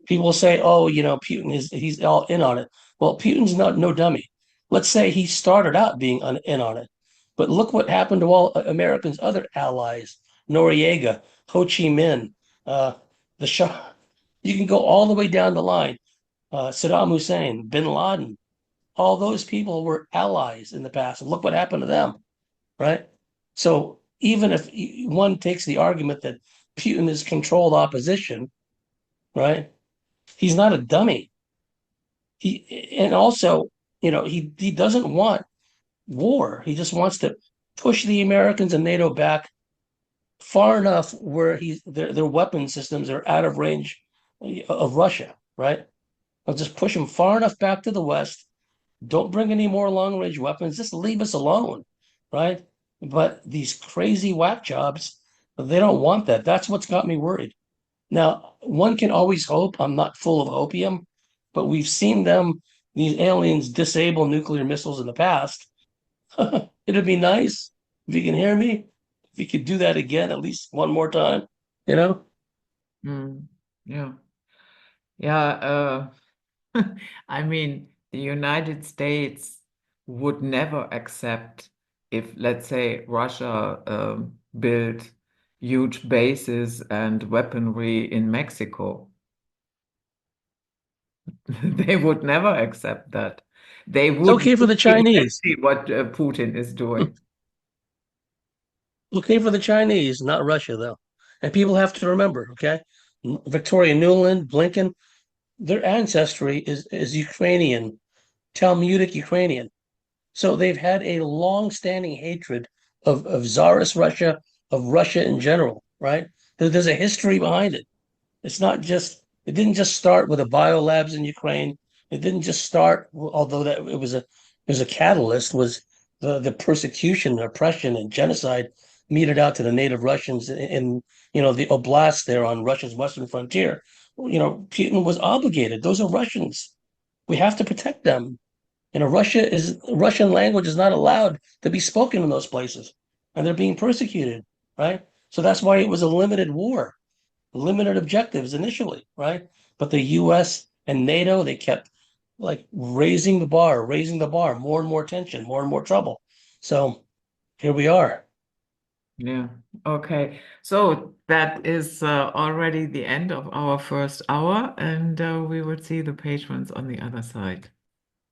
People say, oh, Putin he's all in on it. Well, Putin's not no dummy. Let's say he started out being in on it. But look what happened to all Americans' other allies, Noriega, Ho Chi Minh, the Shah. You can go all the way down the line. Saddam Hussein, Bin Laden, all those people were allies in the past. And look what happened to them, right? So even if one takes the argument that Putin is controlled opposition, right? He's not a dummy. And also, he doesn't want war. He just wants to push the Americans and NATO back far enough where their weapon systems are out of range of Russia, right? I'll just push them far enough back to the west. Don't bring any more long range weapons. Just leave us alone, right? But these crazy whack jobs, they don't want that. That's what's got me worried. Now, one can always hope. I'm not full of opium, but we've seen these aliens disable nuclear missiles in the past. It'd be nice if you can hear me, if you could do that again at least one more time, you know? Mm. Yeah. Yeah. I mean, the United States would never accept if, let's say, Russia built huge bases and weaponry in Mexico. They would never accept that. They It's would okay for the even Chinese. see what Putin is doing. Okay for the Chinese, not Russia, though. And people have to remember, okay? Victoria Nuland, Blinken, their ancestry is Ukrainian, Talmudic Ukrainian. So they've had a long-standing hatred of Tsarist Russia, of Russia in general, right? There's a history behind it. It didn't just start with the biolabs in Ukraine It didn't just start, although that it was a catalyst, was the persecution, oppression, and genocide meted out to the native Russians in the oblast there on Russia's western frontier. Putin was obligated. Those are Russians. We have to protect them. Russian language is not allowed to be spoken in those places, and they're being persecuted, right? So that's why it was a limited war, limited objectives initially, right? But the U.S. and NATO, they kept like raising the bar, more and more tension, more and more trouble. So here we are. Yeah. Okay. So that is already the end of our first hour, and we will see the patrons on the other side.